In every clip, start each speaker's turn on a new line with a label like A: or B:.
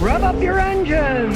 A: Rev up your engine!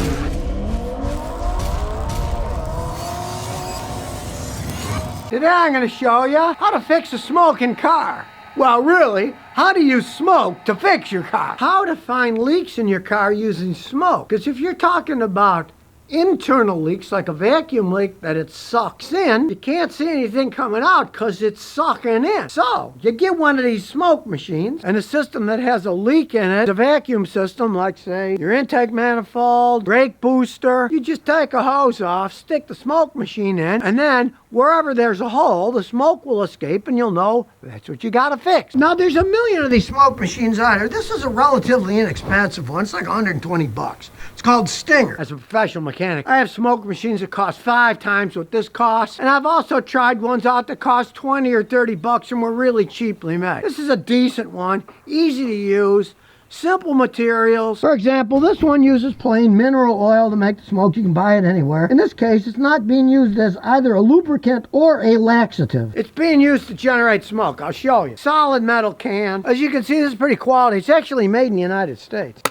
A: Today I'm going to show you how to fix a smoking car. Well, really, how to use smoke to fix your car. How to find leaks in your car using smoke. Because if you're talking about internal leaks, like a vacuum leak that it sucks in, you can't see anything coming out because it's sucking in. So, you get one of these smoke machines and a system that has a leak in it, a vacuum system, like say your intake manifold, brake booster. You just take a hose off, stick the smoke machine in, and then wherever there's a hole, the smoke will escape and you'll know that's what you gotta fix. Now, there's a million of these smoke machines out there. This is a relatively inexpensive one. It's like 120 bucks. It's called Stinger. As a professional mechanic, I have smoke machines that cost 5 times what this costs, and I've also tried ones out that cost 20 or 30 bucks and were really cheaply made. This is a decent one, easy to use, simple materials. For example, this one uses plain mineral oil to make the smoke. You can buy it anywhere. In this case, it's not being used as either a lubricant or a laxative. It's being used to generate smoke. I'll show you. Solid metal can. As you can see, this is pretty quality. It's actually made in the United States.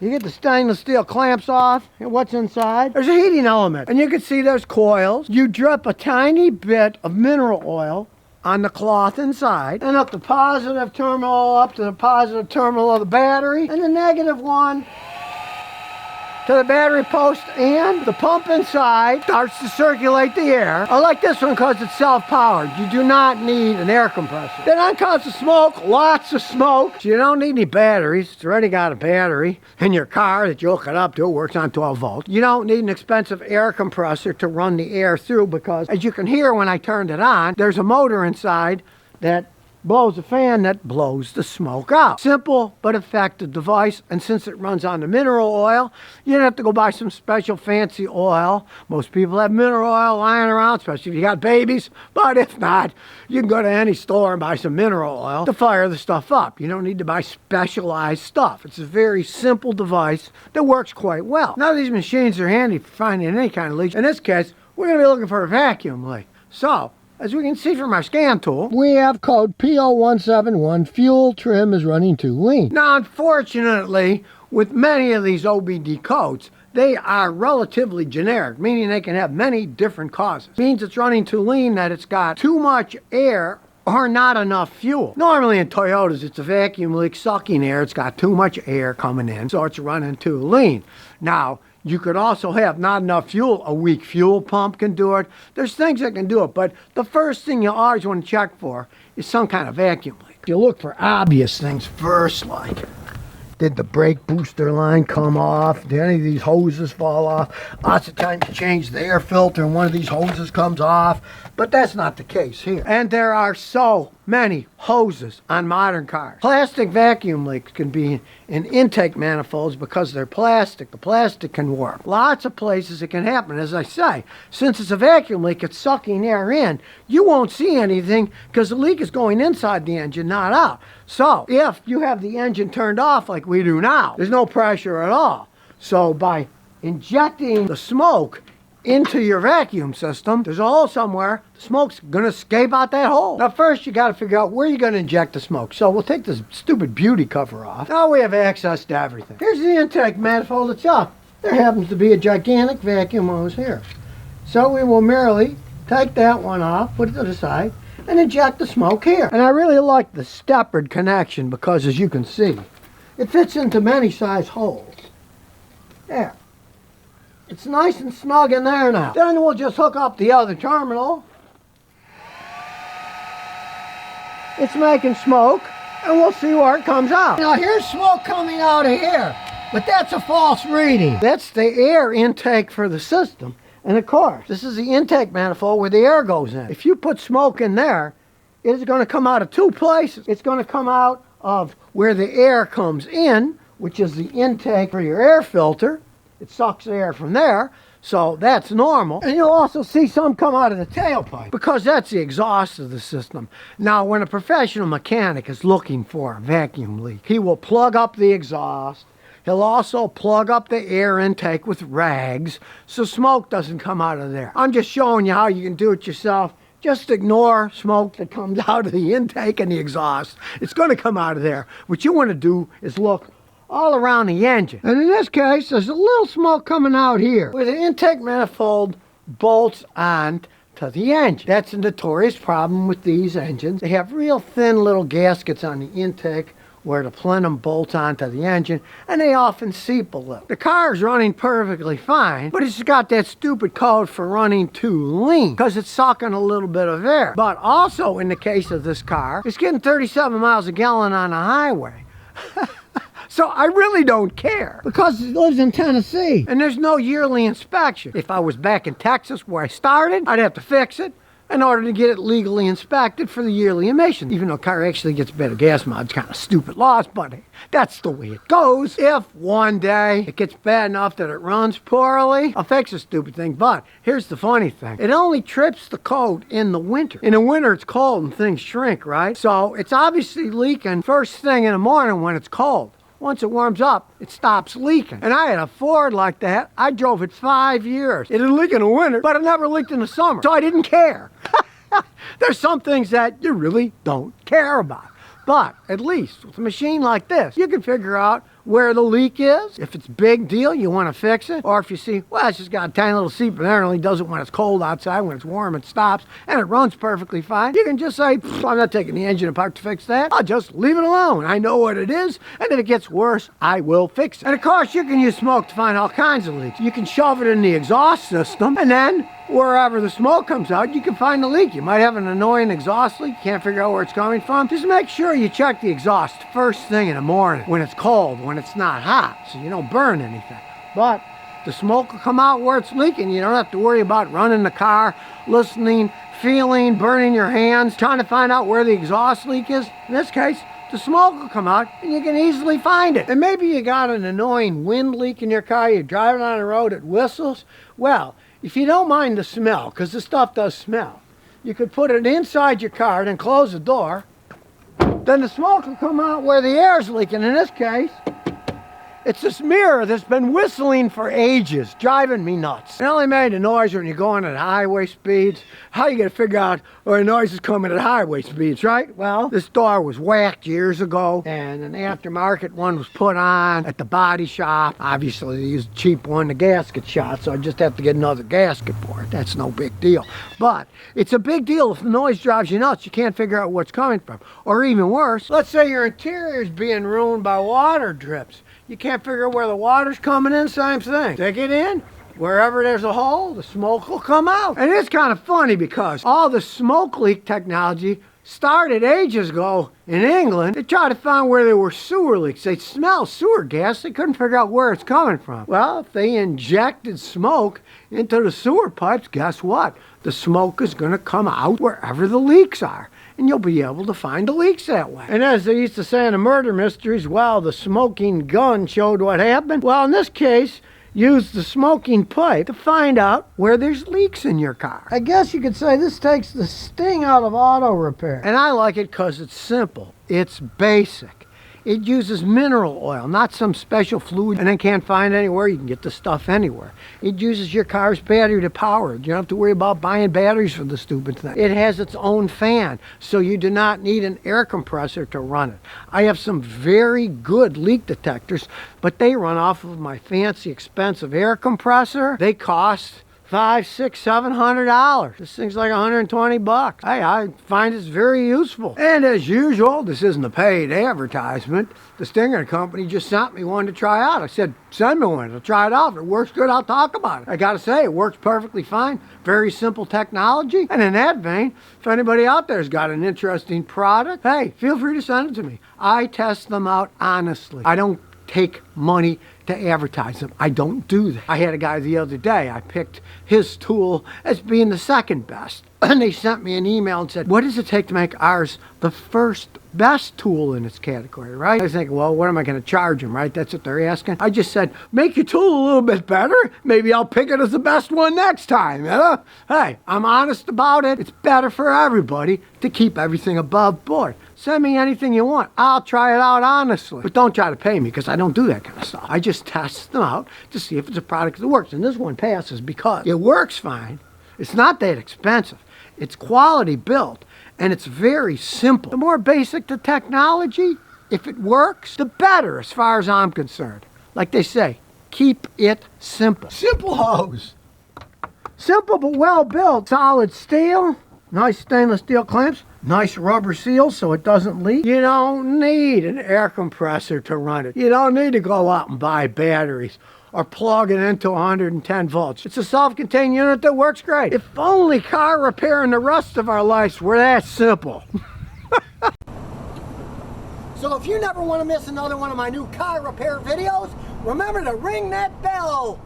A: You get the stainless steel clamps off, and what's inside? There's a heating element, and you can see there's coils. You drip a tiny bit of mineral oil on the cloth inside, and up the positive terminal up to the positive terminal of the battery, and the negative one to the battery post, and the pump inside starts to circulate the air. I like this one because it's self-powered. You do not need an air compressor. Then on comes the smoke, lots of smoke. So you don't need any batteries. It's already got a battery in your car that you hook it up to. It works on 12 volts. You don't need an expensive air compressor to run the air through because, as you can hear when I turned it on, there's a motor inside that blows a fan that blows the smoke out. Simple but effective device, and since it runs on the mineral oil, you don't have to go buy some special fancy oil. Most people have mineral oil lying around, especially if you got babies, but if not, you can go to any store and buy some mineral oil to fire the stuff up. You don't need to buy specialized stuff. It's a very simple device that works quite well. Now, these machines are handy for finding any kind of leaks. In this case, we're going to be looking for a vacuum leak. So, as we can see from our scan tool, we have code P0171, fuel trim is running too lean. Now, unfortunately, with many of these OBD codes, they are relatively generic, meaning they can have many different causes. It means it's running too lean, that it's got too much air or not enough fuel. Normally in Toyotas, it's a vacuum leak sucking air. It's got too much air coming in, so it's running too lean. Now, you could also have not enough fuel. A weak fuel pump can do it. There's things that can do it, but the first thing you always want to check for is some kind of vacuum leak. You look for obvious things first, like, did the brake booster line come off? Did any of these hoses fall off? Lots of times you change the air filter and one of these hoses comes off, but that's not the case here. And there are so many hoses on modern cars. Plastic vacuum leaks can be in intake manifolds because they're plastic. The plastic can warp. Lots of places it can happen. As I say, since it's a vacuum leak, it's sucking air in. You won't see anything because the leak is going inside the engine, not out. So if you have the engine turned off like we do now, there's no pressure at all. So by injecting the smoke into your vacuum system, there's a hole somewhere. The smoke's gonna escape out that hole. Now, first you gotta figure out where you're gonna inject the smoke. So we'll take this stupid beauty cover off. Now we have access to everything. Here's the intake manifold itself. There happens to be a gigantic vacuum hose here. So we will merely take that one off, put it to the side, and inject the smoke here. And I really like the steppered connection because, as you can see, it fits into many size holes. There. It's nice and snug in there now. Then we'll just hook up the other terminal. It's making smoke, and we'll see where it comes out. Now, here's smoke coming out of here, but that's a false reading. That's the air intake for the system. And of course, this is the intake manifold where the air goes in. If you put smoke in there, it is going to come out of two places. It's going to come out of where the air comes in, which is the intake for your air filter. It sucks air from there, so that's normal. And you'll also see some come out of the tailpipe because that's the exhaust of the system. Now, when a professional mechanic is looking for a vacuum leak, he will plug up the exhaust. He'll also plug up the air intake with rags so smoke doesn't come out of there. I'm just showing you how you can do it yourself. Just ignore smoke that comes out of the intake and the exhaust. It's going to come out of there. What you want to do is look all around the engine. And in this case, there's a little smoke coming out here where the intake manifold bolts on to the engine. That's a notorious problem with these engines. They have real thin little gaskets on the intake where the plenum bolts onto the engine, and they often seep a little. The car is running perfectly fine, but it's got that stupid code for running too lean because it's sucking a little bit of air. But also in the case of this car, it's getting 37 miles a gallon on the highway. So I really don't care because it lives in Tennessee and there's no yearly inspection. If I was back in Texas where I started, I'd have to fix it in order to get it legally inspected for the yearly emissions. Even though a car actually gets better gas mileage, kind of stupid laws, but that's the way it goes. If one day it gets bad enough that it runs poorly, I'll fix the stupid thing. But here's the funny thing. It only trips the code in the winter. In the winter, it's cold and things shrink, right? So it's obviously leaking first thing in the morning when it's cold. Once it warms up, it stops leaking. And I had a Ford like that. I drove it 5 years. It didn't leak in the winter, but it never leaked in the summer. So I didn't care. There's some things that you really don't care about. But at least with a machine like this, you can figure out where the leak is. If it's a big deal, you want to fix it. Or if you see, well, it's just got a tiny little seep in there and only does it when it's cold outside. When it's warm, it stops and it runs perfectly fine. You can just say, I'm not taking the engine apart to fix that. I'll just leave it alone. I know what it is. And if it gets worse, I will fix it. And of course, you can use smoke to find all kinds of leaks. You can shove it in the exhaust system and then wherever the smoke comes out, you can find the leak. You might have an annoying exhaust leak. You can't figure out where it's coming from. Just make sure you check the exhaust first thing in the morning when it's cold, when it's not hot, so you don't burn anything. But the smoke will come out where it's leaking. You don't have to worry about running the car, listening, feeling, burning your hands, trying to find out where the exhaust leak is. In this case, the smoke will come out and you can easily find it. And maybe you got an annoying wind leak in your car, you're driving on the road, it whistles. Well, if you don't mind the smell, because the stuff does smell, you could put it inside your car and then close the door. Then the smoke will come out where the air's leaking. In this case, it's this mirror that's been whistling for ages, driving me nuts. It only made a noise when you're going at highway speeds. How you gonna figure out where a noise is coming at highway speeds, right? Well, this door was whacked years ago, and an aftermarket one was put on at the body shop. Obviously, they used a cheap one, the gasket shot, so I just have to get another gasket for it. That's no big deal. But it's a big deal if the noise drives you nuts, you can't figure out what's coming from. Or even worse, let's say your interior is being ruined by water drips. You can't figure out where the water's coming in, same thing. Stick it in, wherever there's a hole, the smoke will come out. And it's kind of funny because all the smoke leak technology started ages ago in England. They tried to find where there were sewer leaks. They smelled sewer gas, they couldn't figure out where it's coming from. Well, if they injected smoke into the sewer pipes, guess what? The smoke is gonna come out wherever the leaks are. And you'll be able to find the leaks that way. And as they used to say in the murder mysteries, well, the smoking gun showed what happened. Well, in this case, use the smoking pipe to find out where there's leaks in your car. I guess you could say this takes the sting out of auto repair. And I like it because it's simple. It's basic. It uses mineral oil, not some special fluid and then can't find anywhere. You can get the stuff anywhere. It uses your car's battery to power it. You don't have to worry about buying batteries for the stupid thing. It has its own fan, so you do not need an air compressor to run it. I have some very good leak detectors, but they run off of my fancy, expensive air compressor. They cost $500, $600, $700. This thing's like 120 bucks. I find it's very useful. And as usual, this isn't a paid advertisement. The Stinger Company just sent me one to try out. I said, send me one. I'll try it out. If it works good, I'll talk about it. I gotta say, it works perfectly fine. Very simple technology. And in that vein, if anybody out there's got an interesting product, hey, feel free to send it to me. I test them out honestly. I don't take money to advertise them. I don't do that. I had a guy the other day, I picked his tool as being the second best. And they sent me an email and said, what does it take to make ours the first best tool in its category, right? I was thinking, well, what am I going to charge them, right? That's what they're asking. I just said, make your tool a little bit better. Maybe I'll pick it as the best one next time. Hey, I'm honest about it. It's better for everybody to keep everything above board. Send me anything you want. I'll try it out honestly. But don't try to pay me because I don't do that kind of stuff. I just test them out to see if it's a product that works. And this one passes because it works fine. It's not that expensive. It's quality built. And it's very simple. The more basic the technology, If it works, the better as far as I'm concerned. Like they say, keep it simple. Simple hose. Simple but well built. Solid steel, nice stainless steel clamps, nice rubber seals so it doesn't leak. You don't need an air compressor to run it. You don't need to go out and buy batteries or plug it into 110 volts. It's a self-contained unit that works great. If only car repair and the rest of our lives were that simple. So if you never want to miss another one of my new car repair videos, remember to ring that bell.